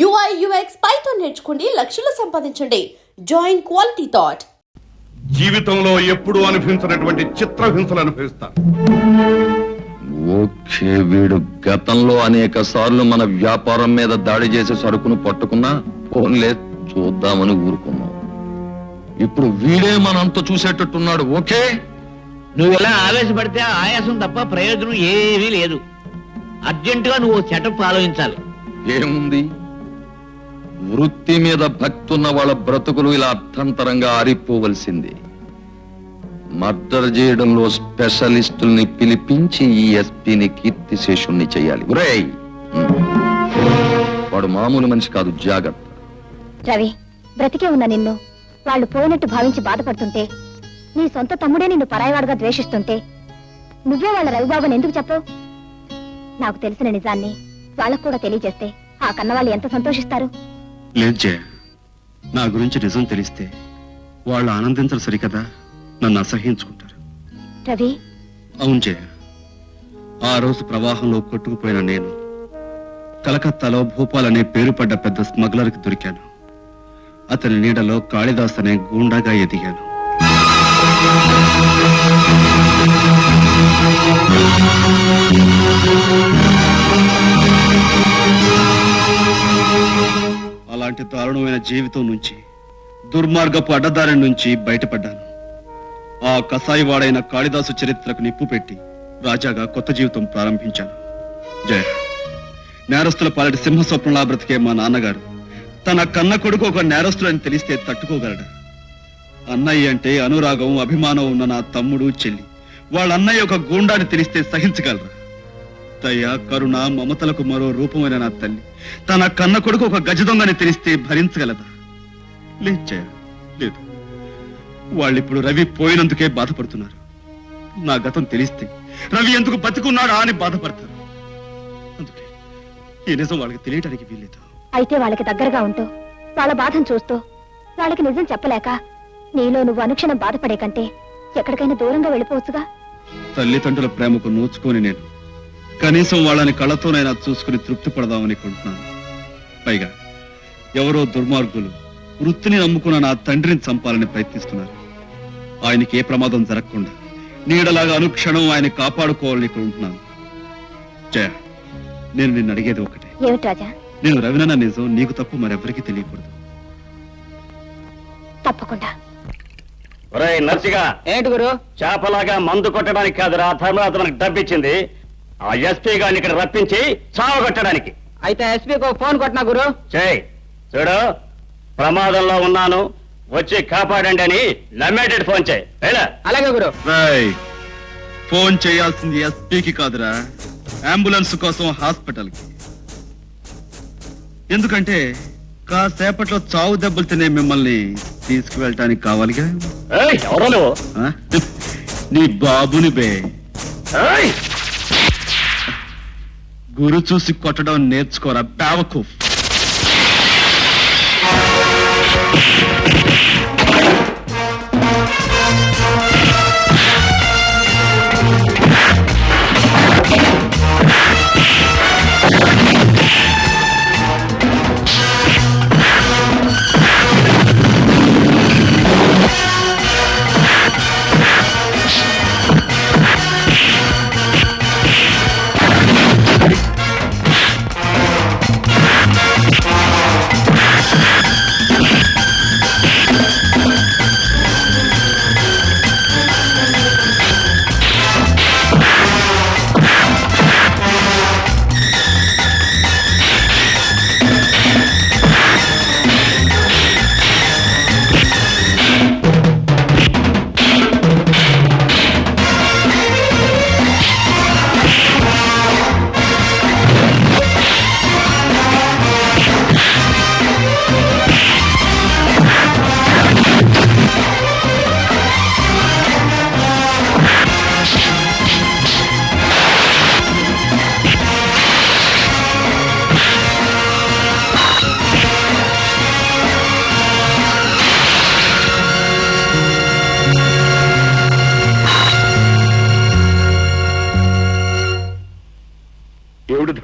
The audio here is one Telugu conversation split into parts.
UI UX పైథాన్ నేర్చుకోండి, లక్షలు సంపాదించండి. Join quality thought. జీవితంలో ఎప్పుడూ అనుభవించినటువంటి చిత్రహింసలు అనుభవిస్తారు. ఓకే, వీడు గతంలో అనేక సార్లు మన వ్యాపారం మీద దాడి చేసే సరుకును పట్టుకున్నా ఫోన్లే చూద్దామని ఊరుకున్నాం. ఇప్పుడు వీడే మనంతా చూసేటట్టున్నాడు. ఓకే, నువ్వు ఎలా ఆవేశపడితే ఆయాసం తప్ప ప్రయోజనం ఏమీ లేదు. అర్జెంటుగా నువ్వు సెటప్ ఆలోచించాలి. ఏముంది, వృత్తి మీద భక్తి ఉన్న వాళ్ళ బ్రతుకులు ఇలా అర్థంతరంగా ఆరిపోవలసింది. మర్డర్ చేయడంలో స్పెషలిస్టుల్ని పిలిపించి ఈ ఎస్పీని కీర్తిశేషుణ్ణి చేయాలి. ఒరేయ్, వాడు మామూలు మనిషి కాదు, జాగ్రత్త. రవి, బ్రతికే ఉన్న నిన్ను వాళ్ళు పోయినట్టు భావించి బాధపడుతుంటే, నీ సొంత తమ్ముడే నిన్ను పరాయివాడుగా ద్వేషిస్తుంటే నువ్వే వాళ్ళ రవిబాబుని ఎందుకు చెప్పు? నాకు తెలిసిన నిజాన్ని వాళ్ళకు కూడా తెలియజేస్తే ఆ కన్నవాళ్ళు ఎంత సంతోషిస్తారు. లేదు జయ, నా గురించి నిజం తెలిస్తే వాళ్ళు ఆనందించరు సరికదా, నన్ను అసహ్యించుకుంటారు. రవి, అవును జయ, ఆ రోజు ప్రవాహంలో కొట్టుకుపోయిన నేను కలకత్తాలో భూపాల్ అనే పేరు పడ్డ పెద్ద స్మగ్లర్కి దొరికాను. అతని నీడలో కాళిదాస్ అనే గూండాగా ఎదిగాను. అలాంటి దారుణమైన జీవితం నుంచి, దుర్మార్గపు అడ్డదారి నుంచి బయటపడ్డాను. ఆ కసాయివాడైన కాళిదాసు చరిత్రకు నిప్పు పెట్టి రాజాగా కొత్త జీవితం ప్రారంభించాను. జయ, నేరస్తుల పాలటి సింహ స్వప్నంలా బ్రతికే మా నాన్నగారు తన కన్న కొడుకు ఒక నేరస్తులని తెలిస్తే తట్టుకోగలడా? అన్నయ్య అంటే అనురాగం, అభిమానం ఉన్న నా తమ్ముడు, చెల్లి వాళ్ళ అన్నయ్య ఒక గూండాని తెలిస్తే సహించగలరా? దయ, కరుణ, మమతలకు మరో రూపమైన నా తల్లి తన కన్న కొడుకు ఒక గజదొంగని తెలిస్తే భరించగలదా? లేదు జయ, లేదు. వాళ్ళిప్పుడు రవి పోయినందుకే బాధపడుతున్నారు. నా గతం తెలిస్తే రవి ఎందుకు బతికున్నాడా అని బాధపడతారు. అందుకే ఈ నిజం వాళ్ళకి తెలియటానికి వీల్లేదు. అయితే వాళ్ళకి దగ్గరగా ఉంటూ వాళ్ళ బాధను చూస్తూ వాళ్ళకి నిజం చెప్పలేక నీలో నువ్వు అనుక్షణం బాధపడే కంటే ఎక్కడికైనా దూరంగా వెళ్ళిపోవచ్చుగా. తల్లిదండ్రుల ప్రేమకు నోచుకొని నేను కనీసం వాళ్ళని కళ్ళతోనైనా చూసుకుని తృప్తి పడదామనుకుంటున్నాను. పైగా ఎవరో దుర్మార్గులు వృత్తిని నమ్ముకున్న నా తండ్రిని చంపాలని ప్రయత్నిస్తున్నారు. ఆయనకి ఏ ప్రమాదం జరగకుండా నీడలాగా అనుక్షణం ఆయన కాపాడుకోవాలని ఉంటున్నాను. జయ, నేను నిన్ను అడిగేది ఒకటే. ఏమిటి రాజా? నేను రవినన్న నిజం నీకు తప్ప మరెవరికి తెలియకూడదు. తప్పకుండా. నర్సిగా, ఏంటి గురు? చేపలాగా మందు కొట్టడానికి కాదురా ధర్మరాజు మనకు డబ్బిచ్చింది. ఆ ఎస్పీ గారిని ఇక్కడ రప్పించి చావు కొట్టడానికి. అయితే ఎస్పీకి ఒక ఫోన్ కొట్టినా గురు. చేయి. చూడు, ప్రమాదంలో ఉన్నాను, వచ్చి కాపాడండి అని నమ్మేటట్టు ఫోన్ చేయి. అలాగే గురు. ఫోన్ చేయాల్సింది ఎస్పీకి కాదురా, అంబులెన్స్ కోసం హాస్పిటల్కి. ఎందుకంటే కాసేపట్లో చావు దెబ్బలు తినే మిమ్మల్ని తీసుకువెళ్ళటానికి కావాలిగా. ఎవరో నువ్వు? నీ బాబుని బే. గురు చూసి కొట్టడం నేర్చుకోరా బేవకు.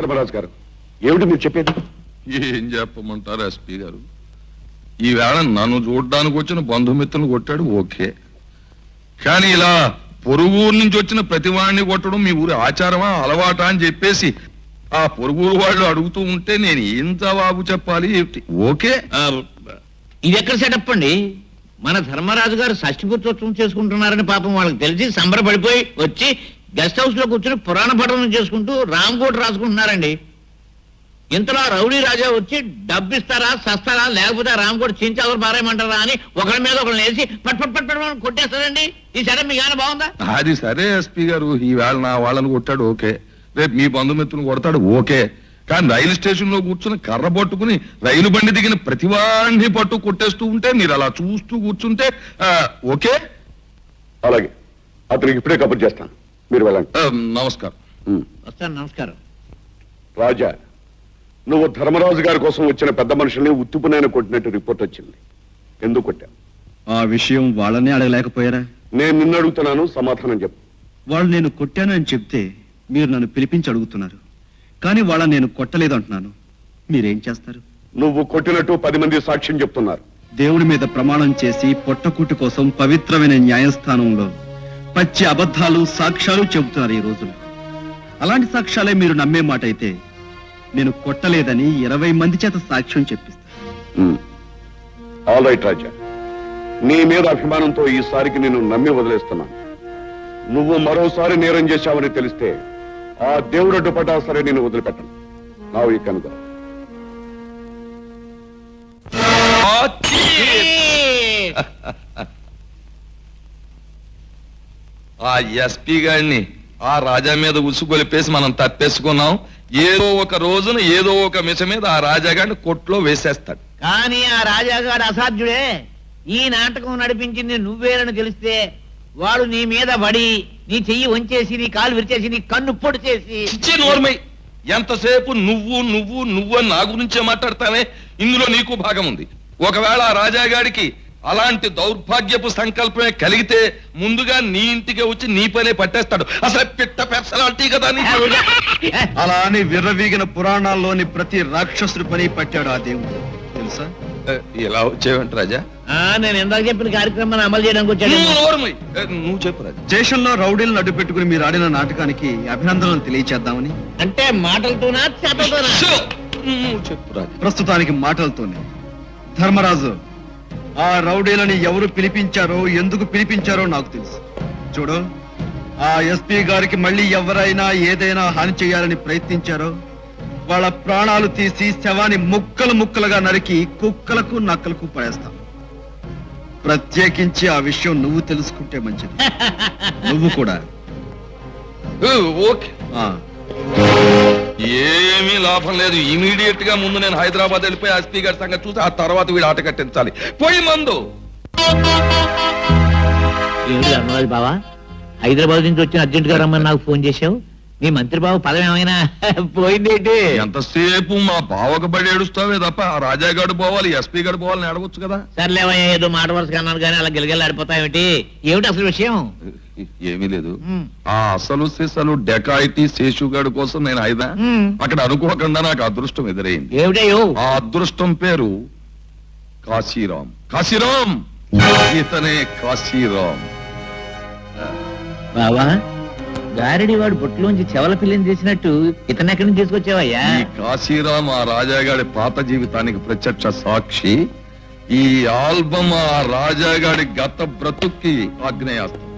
ధర్మరాజు గారు, ఏమిటి మీరు చెప్పేది? ఏం చెప్పమంటారు ఎస్పీ గారు? ఈవేళ నన్ను చూడడానికి వచ్చిన బంధుమిత్రులు కొట్టాడు ఓకే, కానీ ఇలా పొరుగురు నుంచి వచ్చిన ప్రతి వాడిని కొట్టడం మీ ఊరి ఆచారమా అలవాటా అని చెప్పేసి ఆ పొరుగురు వాళ్ళు అడుగుతూ ఉంటే నేను ఏం జవాబు చెప్పాలి? ఓకే ఇది ఎక్కడ సెటప్ అండి? మన ధర్మరాజు గారు షష్ఠిపూర్తోత్సవం చేసుకుంటున్నారని పాపం వాళ్ళకి తెలిసి సంబరపడిపోయి వచ్చి గెస్ట్ హౌస్ లో కూర్చొని పురాణ పఠనం చేసుకుంటూ రామ్కోట్ రాసుకుంటున్నారండి. ఇంతలో రౌడీ రాజా వచ్చి డబ్బిస్తారా సస్తారా లేకపోతే రామ్కోట్ చించాలు పారేయమంటారా అని ఒకరి మీద ఒకరిని వేసి పట్ పట్ పట్ పట్ కొట్టేస్తారండి. ఈ సెటప్ మీకు ఏమైనా బాగుందా? అది సరే ఎస్పీ గారు, ఈవేళ నా వాళ్ళని కొట్టాడు ఓకే, రేపు మీ బంధుమిత్రులు కొడతాడు ఓకే, కానీ రైలు స్టేషన్ లో కూర్చుని కర్ర పట్టుకుని రైలు బండి దిగిన ప్రతివాడిని పట్టు కొట్టేస్తూ ఉంటే మీరు అలా చూస్తూ కూర్చుంటే ఓకే. అలాగే అతనికి ఇప్పుడే కబుర్ చేస్తాను, మీరు వెళ్ళండి. నమస్కారం. వస్తాను, నమస్కారం. రాజా, నువ్వు ధర్మరాజు గారి కోసం వచ్చిన పెద్ద మనుషుల్ని ఉత్తుపునైన కొట్టినట్టు రిపోర్ట్ వచ్చింది. ఎందుకు కొట్టావు? ఆ విషయం వాళ్ళనే అడగలేకపోయారా? నేను నిన్ను అడుగుతున్నాను, సమాధానం చెప్పు. వాళ్ళు నేను కొట్టాను అని చెప్తే మీరు నన్ను పిలిపించి అడుగుతున్నారు, కానీ వాళ్ళని నేను కొట్టలేదు అంటున్నాను. మీరేం చేస్తారు? నువ్వు కొట్టినట్టు 10 మంది సాక్ష్యం చెప్తున్నారు. దేవుడి మీద ప్రమాణం చేసి పొట్టకూటి కోసం పవిత్రమైన న్యాయస్థానంలో పచ్చి అబద్ధాలు సాక్ష్యాలు చెబుతున్నారు ఈ రోజులు. అలాంటి సాక్ష్యాలే మీరు నమ్మే మాట అయితే నేను కొట్టలేదని 20 మంది చేత సాక్ష్యం చెప్పిస్తాను. ఆల్ రైట్ రాజా, నీ మీద అభిమానంతో ఈసారికి నేను నమ్మి వదిలేస్తున్నాను. నువ్వు మరోసారి నేరం చేశావని తెలిస్తే ఆ దేవుడు పటా సరే నేను వదిలిపెట్టను. నా ఈ కనుక ఆ ఎస్పీ గారిని ఆ రాజా మీద ఉసుగొలిపేసి మనం తప్పేసుకున్నాం. ఏదో ఒక రోజున ఏదో ఒక మిష మీద ఆ రాజా గారిని కొట్లో వేసేస్తాడు. కానీ ఆ రాజాగాడు అసాధ్యుడే. ఈ నాటకం నడిపించింది నువ్వేనని తెలిస్తే వాడు నీ మీద పడి నీ చెయ్యి వంచేసి నీ కాలు విరిచేసి నీ కన్ను పొడి చేసి ఇచ్చే నోర్మై, ఎంతసేపు నువ్వు నువ్వు నువ్వు అని నా గురించే మాట్లాడతానే, ఇందులో నీకు భాగం ఉంది. ఒకవేళ ఆ రాజాగాడికి అలాంటి దౌర్భాగ్యపు సంకల్పమే కలిగితే ముందుగా నీ ఇంటికి వచ్చి నీ పనే పట్టేస్తాడు. అసలు పిట్ట పెర్సలాంటి కదా నీకు. అలా అని విర్రవీగిన పురాణాల్లోని ప్రతి రాక్షసుడి పని పట్టాడు ఆ దేవుడు, తెలుసా? ఇలా వచ్చేవంట రాజా? నేను ఇందాక చెప్పిన కార్యక్రమాన్ని అమలు చేయడానికి వచ్చాడు. నువ్వు చెప్పు రాజా. స్టేషన్లో రౌడీలను అడ్డు పెట్టుకుని మీరు ఆడిన నాటకానికి అభినందనలు తెలియచేద్దామని. అంటే మాటలతోనా చేతలతోనా? నువ్వు చెప్పు రాజా. ప్రస్తుతానికి మాటలతోనే. ధర్మరాజు, ఆ రౌడీలని ఎవరు పిలిపించారో ఎందుకు పిలిపించారో నాకు తెలుసు. చూడు, ఆ ఎస్పీ గారికి మళ్ళీ ఎవరైనా ఏదైనా హాని చేయాలని ప్రయత్నించారో వాళ్ళ ప్రాణాలు తీసి శవాన్ని ముక్కలు ముక్కలుగా నరికి కుక్కలకు నక్కలకు పడేస్తాం. ప్రత్యేకించి ఆ విషయం నువ్వు తెలుసుకుంటే మంచిది. నువ్వు కూడా. ఓకే, ఆ ఏమీ లాభం లేదు. ఇమీడియట్ గా ముందు నేను హైదరాబాద్ వెళ్ళిపోయి ఎస్పీ గారి సంగతి చూసి ఆ తర్వాత వీడు ఆట కట్టించాలి. పోయి మందు. ఏమిటి ధర్మరాజు బావా, హైదరాబాద్ నుంచి వచ్చిన అర్జెంట్ గా రమ్మని నాకు ఫోన్ చేశావు? నీ మంత్రి బాబు పదం ఏమైనా పోయిందేంటి? ఎంతసేపు మా బావకు బడి ఏడుస్తావే తప్ప ఆ రాజాగాడు పోవాలి ఎస్పీ గారు పోవాలని అడగొచ్చు కదా. సర్లేవయ్యా, ఏదో మాట వరుసగా అన్నాను కానీ అలా గిలగిలాడిపోతావేమిటి? ఏమిటి అసలు విషయం? ఏమీ లేదు. ఆ అసలు సిసలు డెకాయిటీ శేషుగాడు కోసం నేను అక్కడ అనుకోకుండా నాకు అదృష్టం ఎదురైంది. ఏమిటయ్యో? ఆ అదృష్టం పేరు కాశీరాం. కాశీరాం, ఇతనే కాశీరాం. బావా, గారిడి వాడు బొట్టులోంచి చెవల పిల్లని చేసినట్టు ఇతను ఎక్కడి నుంచి తీసుకొచ్చావయ్యా? ఈ కాశీరాం ఆ రాజాగాడి పాత జీవితానికి ప్రత్యక్ష సాక్షి. ఈ ఆల్బమ్ ఆ రాజాగాడి గత బ్రతుక్కి ఆగ్నేయాస్త్రం.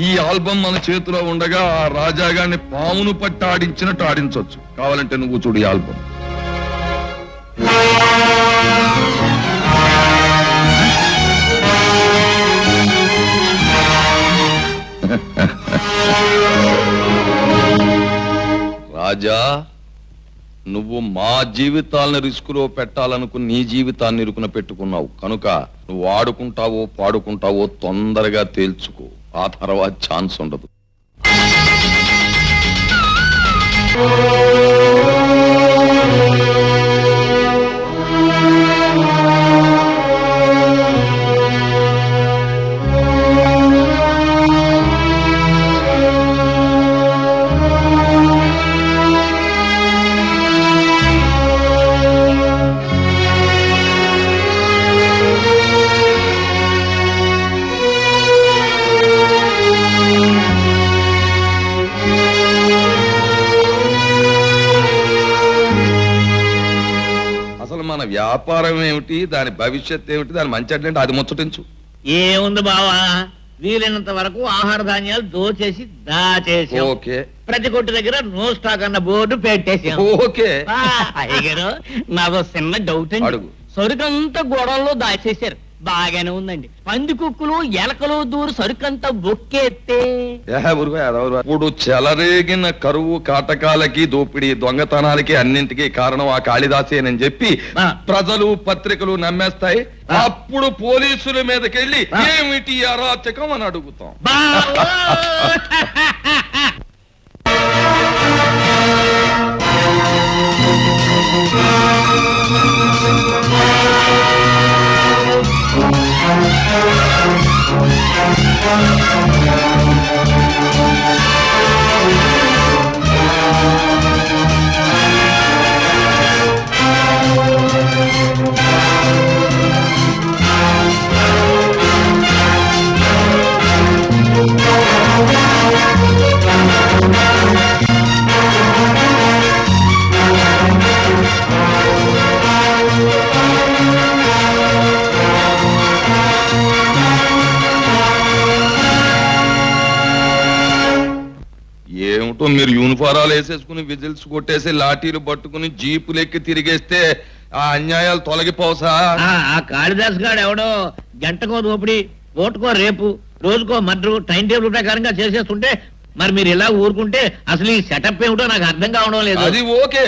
ఈ ఆల్బమ్ మన చేతిలో ఉండగా ఆ రాజాగాడిని పామును పట్టి ఆడించినట్టు ఆడించవచ్చు. కావాలంటే నువ్వు చూడు ఈ ఆల్బమ్. రాజా, నువ్వు మా జీవితాలను రిస్కులో పెట్టాలనుకుని నీ జీవితాన్ని ఇరుకున పెట్టుకున్నావు కనుక నువ్వు ఆడుకుంటావో పాడుకుంటావో తొందరగా తేల్చుకో. ఆ తర్వాత ఛాన్స్ ఉండదు. అసలు మన వ్యాపారం ఏమిటి, దాని భవిష్యత్ ఏమిటి, దాని మంచి అంటే అది ముచ్చటించు. ఏముంది బావా, వీలైనంత వరకు ఆహార ధాన్యాలు దోచేసి దాచేసి ఓకే ప్రతి కొట్టు దగ్గర నో స్టాక్ అన్న బోర్డు పెట్టేసాం. ఓకే అయ్యగారు నాదో చిన్న డౌట్ అండి. అడుగు. సరుకంతా గోడౌన్లో దాచేశారు, బాగానే ఉందండి. పంది కుక్కులు ఎలకలు దూరు సరుకంతా బొక్కేస్తే ఇప్పుడు చెలరేగిన కరువు కాటకాలకి దోపిడీ దొంగతనాలకి అన్నింటికీ కారణం ఆ కాళిదాసేనని చెప్పి ఆ. ప్రజలు పత్రికలు నమ్మేస్తాయి. ఆ. అప్పుడు పోలీసుల మీదకెళ్ళి ఆ. ఏమిటి అరాచకం అని అడుగుతాం. బావా! ఏమిటో మీరు యూనిఫారాలు వేసేసుకుని విజిల్స్ కొట్టేసి లాఠీలు పట్టుకుని జీపులు ఎక్కి తిరిగేస్తే ఆ అన్యాయాలు తొలగిపోసా. ఆ కాళిదాస్ గాడు ఎవడో గంటకో దోపిడి, ఓటుకో రేపు, రోజుకో మర్డరు టైం టేబుల్ ప్రకారంగా చేసేస్తుంటే మరి మీరు ఇలా ఊరుకుంటే అసలు ఈ సెటప్ ఏమిటో నాకు అర్థం కావడం లేదు. అది ఓకే.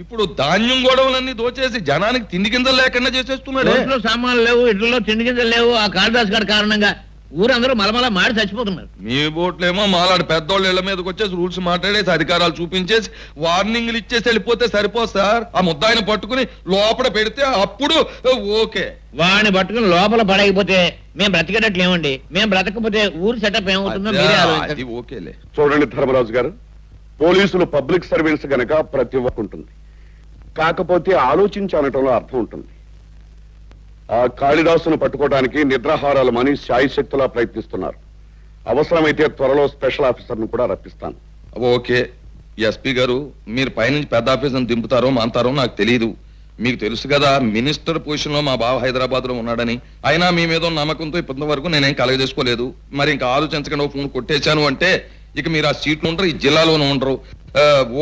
ఇప్పుడు ధాన్యం గొడవలన్నీ దోచేసి జనానికి తిండి గింజలు లేకుండా చేసేస్తున్నాడు. రోడ్లో సామాన్లు లేవు, ఇళ్లలో తిండి గింజలు లేవు. ఆ కాళిదాస్ గారి కారణంగా ఊరందరూ మలమల మాడి చచ్చిపోతున్నారు. మీ బోట్లేమో మాలాడు పెద్దోళ్ళ ఇళ్ల మీదకి వచ్చేసి రూల్స్ మాట్లాడేసి అధికారాలు చూపించేసి వార్నింగ్లు ఇచ్చేసి వెళ్ళిపోతే సరిపోదు సార్. ఆ ముద్దాయిని పట్టుకుని లోపల పెడితే అప్పుడు ఓకే. వాడిని పట్టుకుని లోపల పడకపోతే మేము బ్రతికేటట్లు ఏమండి? మేము బ్రతకపోతే ఊరు సెటప్ ఏమవుతుందో మీరే అది ఆలోచించండి. ఓకేలే. చూడండి ధర్మరాజు గారు, పోలీసులు పబ్లిక్ సర్వీస్ గనక ప్రతి ఒక్క ఉంటుంది, కాకపోతే ఆలోచించి అనటంలో అర్థం ఉంటుంది. ఆ కాళిదాసును పట్టుకోవడానికి నిద్రాహారాలు మని శాయశక్తులా ప్రయత్నిస్తున్నారు. అవసరమైతే త్వరలో స్పెషల్ ఆఫీసర్ను కూడా రప్పిస్తాను. ఓకే ఎస్పీ గారు, మీరు పైనుంచి పెద్ద ఆఫీసర్ని దింపుతారో మాంతారో నాకు తెలియదు. మీకు తెలుసు కదా మినిస్టర్ పొజిషన్ లో మా బావ హైదరాబాద్ లో ఉన్నాడని. అయినా మీ మీద ఉన్న నమ్మకంతో ఇప్పటి వరకు నేనేం కలగజేసుకోలేదు. మరి ఇంకా ఆలోచించకుండా ఫోన్ కొట్టేశాను అంటే ఇక మీరు ఆ సీట్లు ఉండరు, ఈ జిల్లాలోనూ ఉండరు.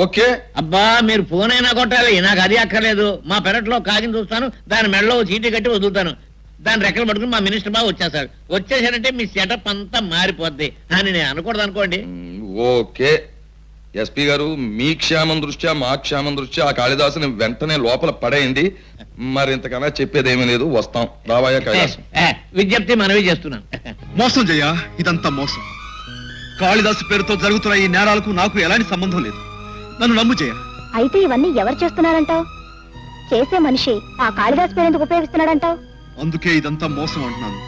ఓకే. అబ్బా మీరు ఫోన్ అయినా కొట్టాలి, నాకు అది అక్కర్లేదు. మా పెరట్లో కాగిని చూస్తాను, దాని మెడలో చీటీ కట్టి వదులుతాను. దాని రెక్కలు పట్టుకుని మా మినిస్టర్ బాగా వచ్చేసాడు. వచ్చేసారంటే మీ సెటప్ అంతా మారిపోద్ది అని నేను అనకూడదు అనుకోండి. ఓకే ఎస్పీ గారు, మీ క్షేమం దృష్ట్యా మా క్షేమం దృష్ట్యా ఆ కాళిదాసుని వెంటనే లోపల పడేయండి. మరి ఇంతకన్నా చెప్పేది ఏమీ లేదు. వస్తాం. రావాయా కైలాసం. విజ్ఞప్తి మనవి చేస్తున్నాను. మోసం చెయ్యా, ఇదంతా మోసం. కాళిదాసు పేరుతో జరుగుతున్న ఈ నేరాలకు నాకు ఎలాంటి సంబంధం లేదు. నన్ను నమ్ము చెయ్య. అయితే ఇవన్నీ ఎవరు చేస్తున్నారంటావు? చేసే మనిషి ఆ కాళిదాస్ పేరెందుకు ఉపయోగిస్తున్నాడంటావు? అందుకే ఇదంతా మోసం అంటున్నాను.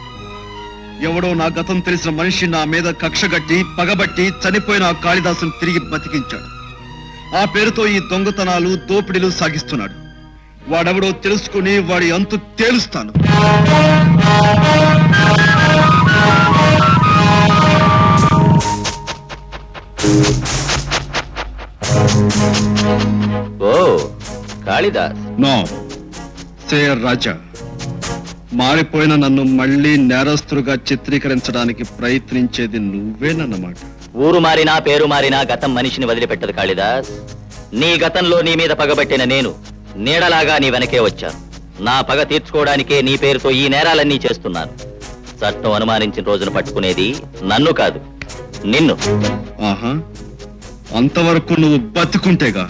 ఎవడో నా గతం తెలిసిన మనిషి నా మీద కక్షగట్టి పగబట్టి చనిపోయిన ఆ కాళిదాసును తిరిగి బతికించాడు. ఆ పేరుతో ఈ దొంగతనాలు దోపిడీలు సాగిస్తున్నాడు. వాడెవడో తెలుసుకుని వాడి అంతు తేలుస్తాను. ఓ కాళిదాస్. నో సేయర్ రాజా, మారిపోయిన నన్ను మళ్ళీ నేరస్తులుగా చిత్రీకరించడానికి ప్రయత్నించేది నువ్వేనన్నమాట. ఊరు మారినా పేరు మారినా గతం మనిషిని వదిలిపెట్టదు కాళిదాస్. నీ గతంలో నీ మీద పగబట్టిన నేను నీడలాగా నీ వెనకే వచ్చాను. నా పగ తీర్చుకోవడానికే నీ పేరుతో ఈ నేరాలన్నీ చేస్తున్నాను. చట్టం అనుమానించిన రోజున పట్టుకునేది నన్ను కాదు, నిన్ను. ఆహా, అంతవరకు నువ్వు బతుకుంటేగా.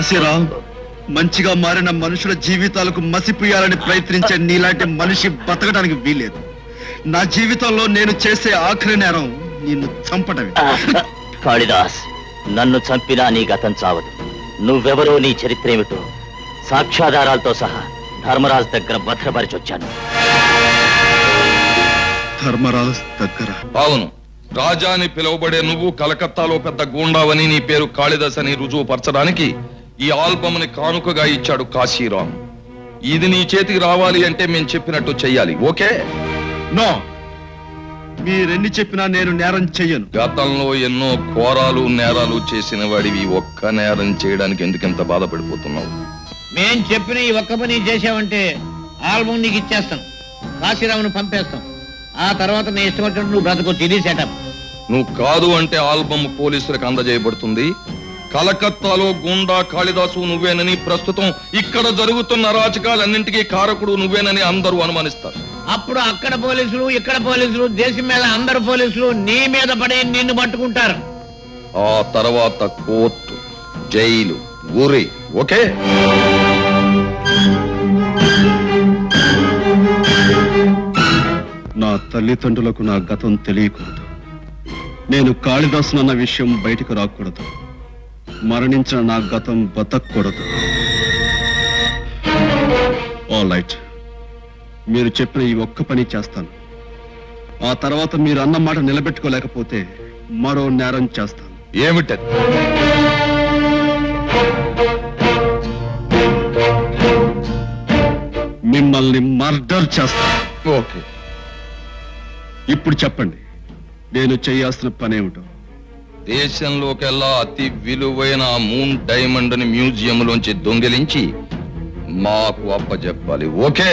కాశీరాం, మంచిగా మారిన మనుషుల జీవితాలకు మసిపోయాలని ప్రయత్నించే నీలాంటి మనిషి బతకడానికి వీలేదు. నా జీవితంలో నేను చేసే ఆఖరి నేరం నిన్ను చంపడమే. కాళిదాస్, నన్ను చంపినా నీ గతం చావదు. నువ్వెవరో, నీ చరిత్ర ఏమిటో సాక్ష్యాధారాలతో సహా ధర్మరాజు దగ్గర భద్రపరిచొచ్చాను. ధర్మరాజ్ దగ్గర? అవును, రాజా అని పిలువబడే నువ్వు కలకత్తాలో పెద్ద గూండావని, నీ పేరు కాళిదాస్ అని రుజువు పరచడానికి ఈ ఆల్బమ్ ని కానుకగా ఇచ్చాడు కాశీరాం. ఇది నీ చేతికి రావాలి అంటే మేము చెప్పినట్టు చెయ్యాలి. ఓకే? నో, మీరెన్ని చెప్పినా నేను నేరం చెయ్యను. గతంలో ఎన్నో ఘోరాలు నేరాలు చేసిన వాడివి ఒక్క నేరం చేయడానికి ఎందుకంత బాధపడిపోతున్నావు? మేం చెప్పిన ఈ ఒక్క పని చేసావంటే ఆల్బమ్ నీకు ఇచ్చేస్తాం, కాశీరామును పంపేస్తాం. ఆ తర్వాత నీ ఇష్టం వచ్చినట్టు నువ్వు బ్రతకొచ్చు. ఇది సెటప్. నువ్వు కాదు అంటే ఆల్బమ్ పోలీసులకు అందజేయబడుతుంది. కలకత్తాలో గుండా కాళిదాసు నువ్వేనని, ప్రస్తుతం ఇక్కడ జరుగుతున్న అరాచకాలన్నింటికీ కారకుడు నువ్వేనని అందరూ అనుమానిస్తారు. అప్పుడు అక్కడ పోలీసులు, ఇక్కడ పోలీసులు, దేశం మీద అందరు పోలీసులు నీ మీద పడి నిన్ను పట్టుకుంటారు. ఆ తర్వాత కోర్టు, జైలు, ఊరి. ఓకే? నా తల్లిదండ్రులకు నా గతం తెలియకూడదు. నేను కాళిదాసునన్న విషయం బయటకు రాకూడదు. మరణించిన నా గతం బతకూడదు. ఆల్ రైట్, మీరు చెప్పిన ఈ ఒక్క పని చేస్తాను. ఆ తర్వాత మీరు అన్న మాట నిలబెట్టుకోలేకపోతే మరో నేరం చేస్తాను. ఏమిటది? మిమ్మల్ని మర్డర్ చేస్తాను. ఓకే, ఇప్పుడు చెప్పండి, నేను చేయాల్సిన పనేమిటో. దేశంలోకెల్లా అతి విలువైన మూన్ డైమండ్ ని మ్యూజియం లోంచి దొంగిలించి మాకు అప్పచెప్పాలి. ఓకే?